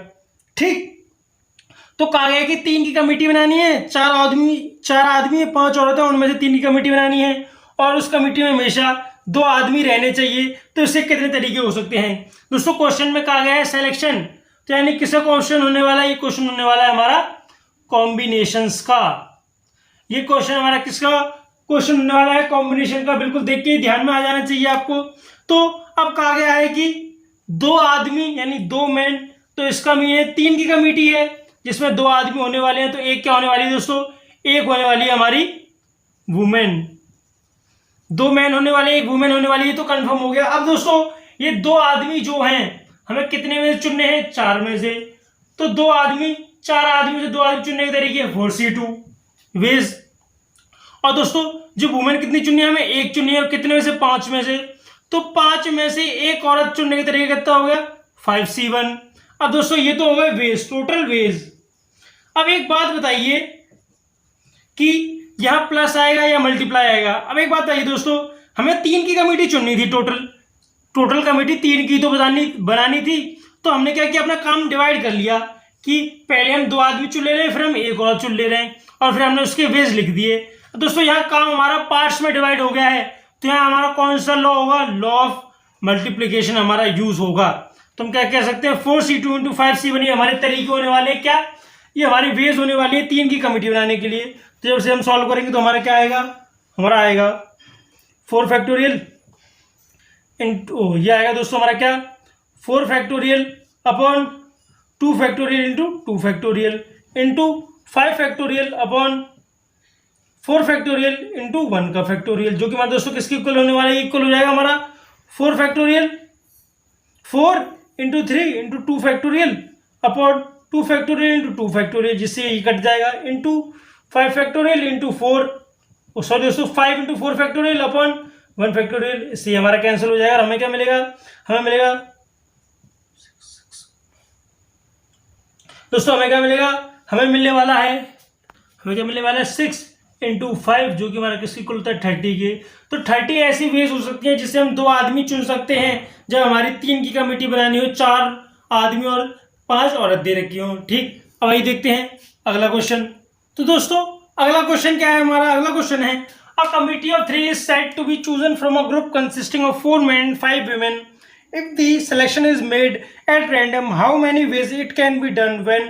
ठीक। तो कहा गया कि 3 की कमेटी बनानी है, 4 आदमी 5 औरतें, उनमें से 3 की कमेटी बनानी है और उस कमेटी में हमेशा 2 आदमी रहने चाहिए। तो इससे कितने तरीके हो सकते हैं दोस्तों? क्वेश्चन में कहा गया है सिलेक्शन, तो यानी किसका क्वेश्चन होने वाला है? ये क्वेश्चन होने वाला है हमारा कॉम्बिनेशंस का। ये क्वेश्चन हमारा किसका क्वेश्चन होने वाला है? कॉम्बिनेशन का। बिल्कुल देख के ध्यान में आ जाना चाहिए आपको। तो अब कहा गया है कि 2 आदमी यानी 2 मैन, तो इसका मीन है 3 की कमेटी है जिसमें 2 आदमी होने वाले हैं। तो एक क्या होने वाली है दोस्तों? एक होने वाली है हमारी वुमेन। 2 मैन होने वाले, 1 वुमेन होने वाली है, तो कंफर्म हो गया। अब दोस्तों ये 2 आदमी जो हैं हमें कितने में से चुनने हैं? 4 में से। तो 4 आदमी से 2 आदमी चुनने के तरीके 4C2 वेज। और दोस्तों जो वुमेन कितनी चुननी है? हमें 1 चुननी है। और कितने में से? 5 में से। तो 5 में से 1 औरत चुनने के तरीके कितना हो गया? 5C1। अब दोस्तों ये तो हो गए वेज, टोटल वेज। अब एक बात बताइए कि यहां प्लस आएगा या मल्टीप्लाई आएगा? अब एक बात बताइए दोस्तों, हमें 3 की कमेटी चुननी थी, टोटल कमेटी 3 की तो बनानी थी। तो हमने क्या किया? अपना काम डिवाइड कर लिया कि पहले हम 2 आदमी चुन ले रहे हैं, फिर हम 1 और चुन ले रहे हैं, और फिर हमने उसके वेज लिख दिए। दोस्तों यहाँ काम हमारा पार्ट्स में डिवाइड हो गया है, तो यहाँ हमारा कौन सा लॉ होगा? लॉ ऑफ मल्टीप्लीकेशन हमारा यूज होगा। तो हम क्या कह सकते हैं? 4C2 × 5C1 ये हमारे तरीके होने वाले हैं। क्या? ये हमारी वेज होने वाली है 3 की कमेटी बनाने के लिए। तो जब से हम सॉल्व करेंगे तो हमारा क्या आएगा? हमारा आएगा 4 फैक्टोरियल इंटू, ये आएगा दोस्तों हमारा क्या? 4 factorial upon 2 factorial into 2 factorial into 5 factorial upon 4 factorial into 1 का फैक्टोरियल, जो कि हमारे दोस्तों किसके इक्वल होने वाला है? इक्वल हो जाएगा हमारा 4 factorial 4 into 3 into 2 factorial upon 2 factorial into 2 factorial, जिससे ये कट जाएगा, इंटू 5 फैक्टोरियल इंटू 4, सॉरी दोस्तों 5 इंटू 4 फैक्टोरियल अपॉन 1 फैक्टोरियल। इससे हमारा कैंसिल हो जाएगा। हमें क्या मिलेगा? हमें मिलेगा दोस्तों, हमें क्या मिलेगा? हमें मिलने वाला है 6 इंटू 5, जो कि हमारा किसकी इक्वल होता है? 30 के। तो 30 ऐसी वेज हो सकती है जिससे हम 2 आदमी चुन सकते हैं जब हमारी 3 की कमेटी बनानी हो, 4 आदमी और 5 औरत दे रखी हो। ठीक, अब आइए देखते हैं अगला क्वेश्चन। तो दोस्तों अगला क्वेश्चन क्या है हमारा? अगला क्वेश्चन है a committee of 3 is said to be chosen from a group consisting of 4 men and 5 women. If the selection is made at random, how many ways it can be done when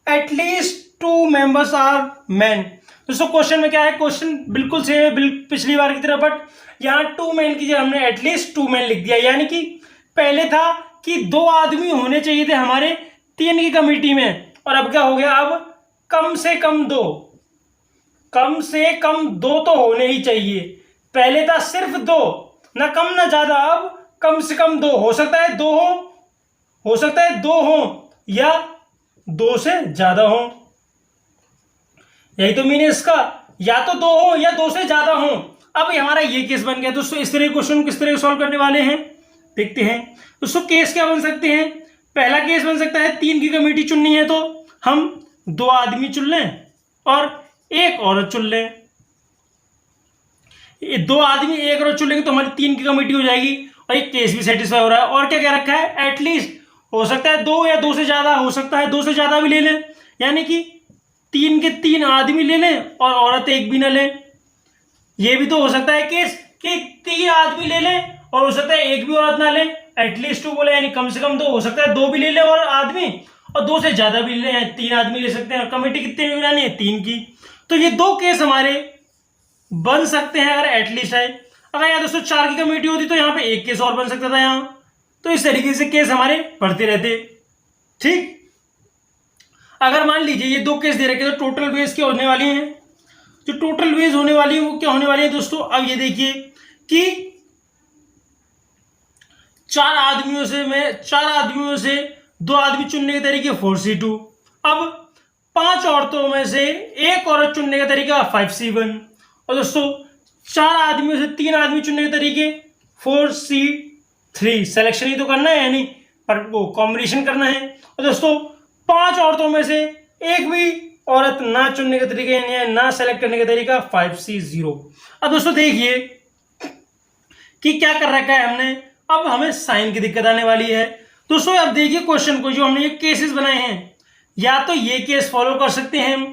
at least 2 members are men? दोस्तों क्वेश्चन में क्या है? क्वेश्चन बिल्कुल सेम है पिछली बार की तरह, बट यहाँ 2 men की जगह हमने एटलीस्ट 2 men लिख दिया। यानी कि पहले था कि 2 आदमी होने चाहिए थे हमारे 3 की कमेटी में, और अब क्या हो गया? अब कम से कम 2 तो होने ही चाहिए। पहले था सिर्फ 2, ना कम ना ज्यादा। अब कम से कम 2 हो सकता है, 2 हो सकता है 2 हो या 2 से ज्यादा हो। यही तो मीन है इसका, या तो 2 हो या 2 से ज्यादा हो। अब हमारा ये केस बन गया दोस्तों। इस तरह क्वेश्चन किस तरह सॉल्व करने वाले हैं देखते हैं दोस्तों। केस क्या बन सकते हैं? पहला केस बन सकता है 3 की कमेटी चुननी है तो हम 2 आदमी चुन लें और 1 औरत चुन लें। 2 आदमी 1 औरत चुन लेंगे तो हमारी 3 की कमेटी हो जाएगी, और एक केस भी सेटिस्फाई हो रहा है। और क्या क्या रखा है? एटलीस्ट हो सकता है 2 या 2 से ज्यादा, हो सकता है 2 से ज्यादा भी ले लें, यानी कि 3 के 3 आदमी ले लें और औरत 1 भी ना लें। ये भी तो हो सकता है केस कि 3 आदमी ले लें और हो सकता है 1 भी औरत ना लें। एटलीस्ट 2 बोले यानी कम से कम 2, हो सकता है 2 भी ले लें और आदमी, और 2 से ज्यादा भी ले लें, 3 आदमी ले सकते हैं। और कमेटी कितने में बनानी है? 3 की। तो ये 2 केस हमारे बन सकते हैं अगर एटलीस्ट है। अगर यहाँ दोस्तों 4 की कमेटी होती तो यहाँ पे 1 केस और बन सकता था यहाँ। तो इस तरीके से केस हमारे बढ़ते रहते। ठीक, अगर मान लीजिए ये 2 केस दे रखे तो टोटल वेज क्या होने वाली हैं? जो टोटल वेज होने वाली है वो क्या होने वाली है दोस्तों? अब ये देखिए कि 4 आदमियों से 2 आदमी चुनने के तरीके 4C2। अब 5 औरतों में से 1 औरत चुनने का तरीका 5C1। और दोस्तों 4 आदमियों से 3 आदमी चुनने के तरीके 4C3। सिलेक्शन ही तो करना है, यानी पर वो कॉम्बिनेशन करना है। और दोस्तों 5 औरतों में से 1 भी औरत ना चुनने के तरीके यानी ना सेलेक्ट करने का तरीका 5C0। अब दोस्तों देखिए कि क्या कर रखा है हमने। अब हमें साइन की दिक्कत आने वाली है दोस्तों। अब देखिए क्वेश्चन को, जो हमने ये केसेस बनाए हैं, या तो ये केस फॉलो कर सकते हैं हम,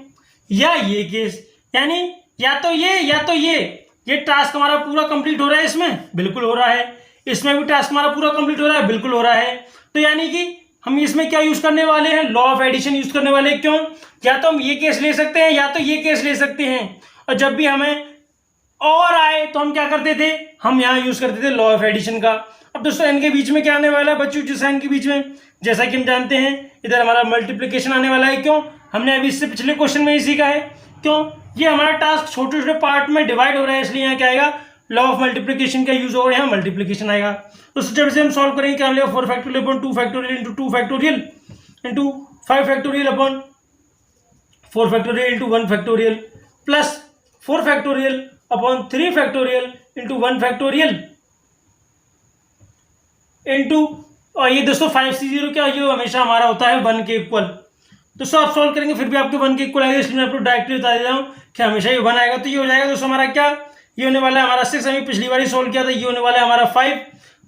या ये केस, यानी या तो ये टास्क हमारा पूरा कंप्लीट हो रहा है, इसमें बिल्कुल हो रहा है, इसमें भी टास्क हमारा पूरा कंप्लीट हो रहा है, बिल्कुल हो रहा है। तो यानी कि हम इसमें क्या यूज करने वाले हैं, लॉ ऑफ एडिशन यूज करने वाले हैं। क्यों, या तो हम ये केस ले सकते हैं या तो ये केस ले सकते हैं। और जब भी हमें और आए तो हम क्या करते थे, हम यहाँ यूज करते थे लॉ ऑफ एडिशन का। अब दोस्तों इनके बीच में क्या आने वाला है बच्चों, जो साइन के बीच में, जैसा कि हम जानते हैं इधर हमारा मल्टीप्लिकेशन आने वाला है। क्यों, हमने अभी इससे पिछले क्वेश्चन में ही सीखा है। क्यों, ये हमारा टास्क छोटे छोटे पार्ट में डिवाइड हो रहा है, इसलिए यहाँ क्या आएगा, लॉ ऑफ मल्टीप्लिकेशन का यूज होगा, यहाँ मल्टीप्लिकेशन आएगा। तो जब से हम सॉल्व करेंगे क्या मिलेगा, 4 factorial upon 2 factorial into 2 factorial into 5 factorial upon 4 factorial into 1 factorial plus 4 factorial upon 3 factorial into 1 factorial into, और ये दोस्तों 5c0 क्या, ये हमेशा हमारा होता है 1 के इक्वल। दोस्तों आप सॉल्व करेंगे फिर भी आपके 1 के इक्वल आएगा, इसलिए मैं आपको डायरेक्टली बता देता हूँ कि हमेशा ये 1 आएगा। तो ये हो जाएगा दोस्तों हमारा क्या, ये होने वाला है हमारा 6, हमें पिछली बार ही सॉल्व किया था, ये होने वाला है हमारा 5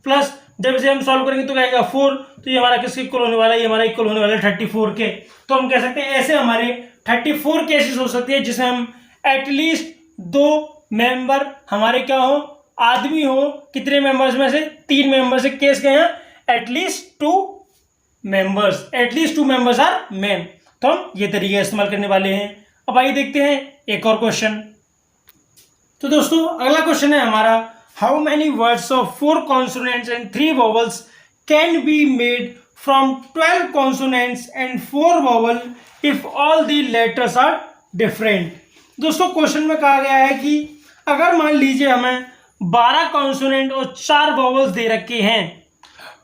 प्लस जब इसे हम सॉल्व करेंगे तो क्या आएगा 4, तो ये हमारा किसके इक्वल होने वाला है, ये हमारा इक्वल होने वाला है 34 के। तो हम कह सकते हैं ऐसे हमारे 34 केसेस हो सकते हैं जिसमें हम एटलीस्ट 2 मेंबर हमारे क्या हो, आदमी हो, कितने मेंबर्स में से, 3 मेंबर से केस गए हैं, एटलीस्ट 2 मेंबर्स आर मेन। तो हम ये तरीके इस्तेमाल करने वाले हैं। अब आइए देखते हैं एक और क्वेश्चन। तो दोस्तों अगला क्वेश्चन है हमारा, how many words of 4 consonants and 3 vowels can be made from 12 consonants and 4 vowel if all the letters are different. दोस्तों क्वेश्चन में कहा गया है कि अगर मान लीजिए हमें 12 कॉन्सोनेंट और 4 वोवल्स दे रखे हैं,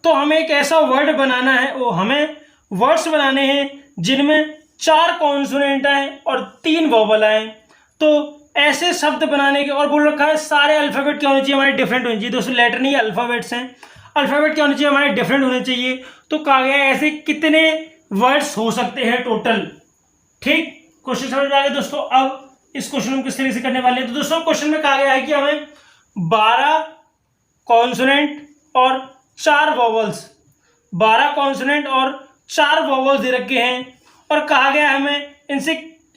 तो हमें एक ऐसा वर्ड बनाना है, वो हमें वर्ड्स बनाने हैं जिनमें 4 कॉन्सोनेंट आए और 3 वोवल आए। तो ऐसे शब्द बनाने के, और बोल रखा है सारे अल्फाबेट क्या होने चाहिए, हमारे डिफरेंट होने चाहिए। दोस्तों लेटर नहीं, अल्फाबेट्स हैं, अल्फाबेट क्या होने चाहिए, हमारे डिफरेंट होने चाहिए। तो कहा गया है ऐसे कितने वर्ड्स हो सकते हैं टोटल। ठीक, क्वेश्चन समझ आ गया दोस्तों। अब इस क्वेश्चन को किस तरीके से करने वाले हैं, तो दोस्तों क्वेश्चन में कहा गया है कि हमें 12 कॉन्सोनेंट और 4 वोवल्स, 12 कॉन्सोनेंट और 4 वोवल्स दे रखे हैं, और कहा गया हमें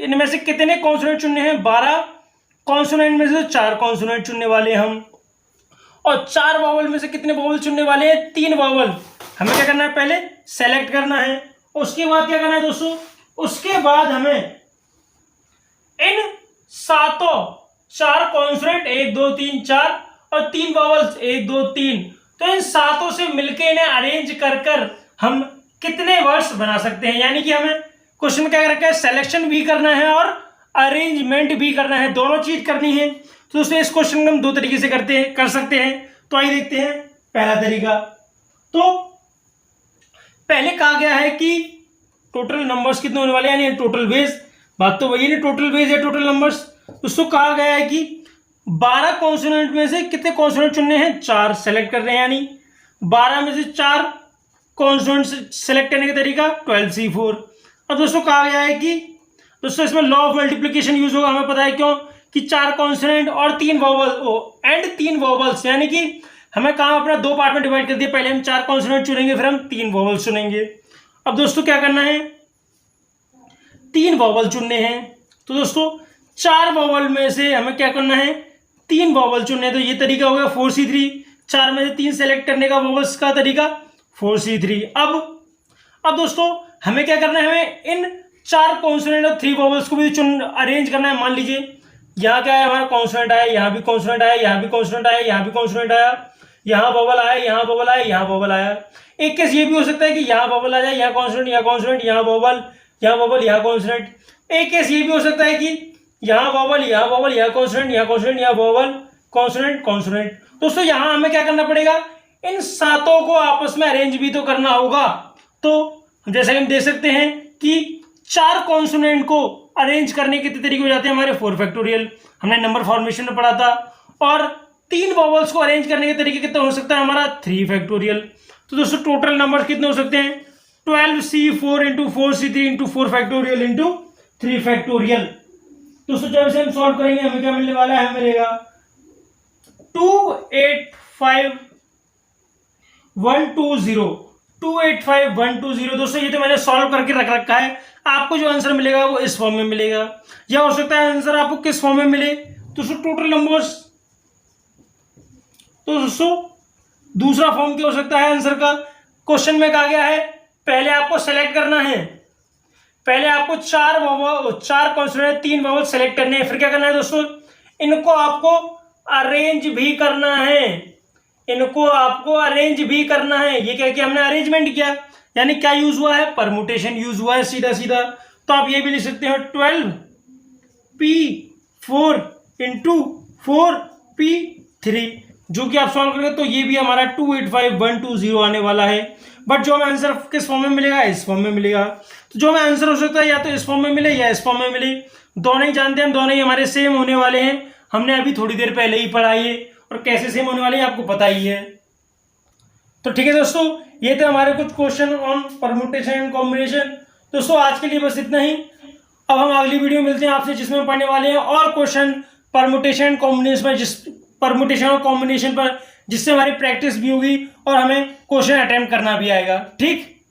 इनमें से कितने कॉन्सोनेंट चुनने हैं, 12 कॉन्सोनेंट में से 4 कॉन्सोनेंट चुनने वाले हम, और 4 वोवल में से कितने वोवल चुनने वाले हैं, 3 वोवल। हमें क्या करना है, पहले सेलेक्ट करना है, उसके बाद क्या करना है दोस्तों, उसके बाद हमें इन 4 कॉन्सोनेंट 1 2 3 4 और 3 वोवल्स 1 2 3, तो इन 7 से मिलके इन्हें अरेंज कर हम कितने वर्ड्स बना सकते हैं। यानी कि हमें क्वेश्चन में क्या रखा है, सिलेक्शन भी करना है और अरेंजमेंट भी करना है, दोनों चीज करनी है। तो दोस्तों इस क्वेश्चन को हम 2 तरीके से कर सकते हैं। तो आइए देखते हैं पहला तरीका। तो पहले कहा गया है कि टोटल नंबर्स कितने होने वाले हैं, यानी टोटल बेस, बात तो वही नहीं, टोटल बेस या टोटल नंबर्स। दोस्तों कहा गया है कि 12 कॉन्सोनेंट में से कितने कॉन्सोनेंट चुनने हैं, 4 सेलेक्ट कर रहे हैं, यानी 12 में से 4 कॉन्सोनेंट सेलेक्ट करने का तरीका 12c4। अब दोस्तों कहा गया है कि दोस्तों इसमें लॉ ऑफ मल्टीप्लिकेशन यूज होगा, हमें पता है क्यों, कि 4 कॉन्सोनेंट और 3 वोवल एंड 3 वोवल्स, यानी कि हमें काम अपना 2 पार्ट में डिवाइड कर दिया, पहले हम 4 कॉन्सोनेंट चुनेंगे, फिर हम 3 वोवल चुनेंगे। अब दोस्तों क्या करना है, 3 वोवल चुनने हैं। तो दोस्तों 4 वोवल में से हमें क्या करना है, 3 वोवल चुनने हैं। तो ये तरीका हो गया 4c3, 4 में से 3 सेलेक्ट करने का वोवल्स का तरीका 4c3। अब दोस्तों हमें क्या करना है, हमें इन 4 कॉन्सोनेंट और 3 वोवल्स को भी अरेंज करना है। मान लीजिए यहाँ क्या है, हमारा कॉन्सोनेंट आया, यहाँ भी कॉन्सोनेंट आया, यहाँ भी कॉन्सोनेंट आया, यहाँ भी कॉन्सोनेंट आया, यहाँ वोवल आया, यहाँ वोवल आया, यहाँ वोवल आया। एक केस ये भी हो सकता है कि यहाँ वोवल आ जाए, यहाँ कॉन्सोनेंट, यहाँ कॉन्सोनेंट, यहाँ वोवल, यहाँ वोवल, यहाँ कॉन्सोनेंट। एक केस ये भी हो सकता है कि यहाँ वोवल, यहाँ वोवल, यहाँ कॉन्सोनेंट, यहाँ कॉन्सोनेंट, यहाँ वोवल, कॉन्सोनेंट, कॉन्सोनेंट। दोस्तों यहाँ हमें क्या करना पड़ेगा, इन 7 को आपस में अरेंज भी तो करना होगा। तो जैसे हम देख सकते हैं कि 4 कॉन्सोनेंट को अरेंज करने के कितने तरीके हो जाते हैं हमारे, 4 फैक्टोरियल, हमने नंबर फॉर्मेशन में पढ़ा था। और 3 वोवल्स को अरेंज करने के तरीके कितने हो सकता है हमारा, 3 फैक्टोरियल। तो दोस्तों टोटल नंबर कितने हो सकते हैं, 12c4 into 4c3 into 4 factorial into 3 factorial. दोस्तों जब इसे हम सॉल्व करेंगे हमें क्या मिलने वाला है, हमें मिलेगा 285,120 285120। दोस्तों ये तो मैंने सॉल्व करके रख रखा है, आपको जो आंसर मिलेगा वो इस फॉर्म में मिलेगा, या हो सकता है आंसर आपको किस फॉर्म में मिले। दोस्तों टोटल नंबर्स, तो दोस्तों दूसरा फॉर्म क्या हो सकता है आंसर का। क्वेश्चन में कहा गया है पहले आपको सेलेक्ट करना है, पहले आपको चार कॉन्सोनेंट 3 वोवल सेलेक्ट करने हैं, फिर क्या करना है दोस्तों, इनको आपको अरेंज भी करना है, इनको आपको अरेंज भी करना है। ये क्या किया हमने, अरेंजमेंट किया, यानी क्या यूज हुआ है, परमुटेशन यूज हुआ है सीधा सीधा। तो आप ये भी लिख सकते हो 12p4 इंटू 4p3, जो कि आप सॉल्व करेंगे तो ये भी हमारा 285120 आने वाला है। बट जो हमें आंसर किस फॉर्म में मिलेगा, इस फॉर्म में मिलेगा। तो जो हमें आंसर हो सकता है या तो इस फॉर्म में मिले या इस फॉर्म में मिले, दोनों ही जानते हैं हम, दोनों ही हमारे सेम होने वाले हैं। हमने अभी थोड़ी देर पहले ही पढ़ा है, और कैसे सेम होने वाले हैं आपको पता ही है। तो ठीक है दोस्तों, ये थे हमारे कुछ question on permutation and combination. दोस्तों आज के लिए बस इतना ही। अब हम अगली वीडियो मिलते हैं आपसे, जिसमें पढ़ने वाले हैं और क्वेश्चन परमुटेशन कॉम्बिनेशन पर, परमुटेशन और कॉम्बिनेशन पर, जिससे हमारी प्रैक्टिस भी होगी और हमें क्वेश्चन अटेम्प्ट करना भी आएगा। ठीक।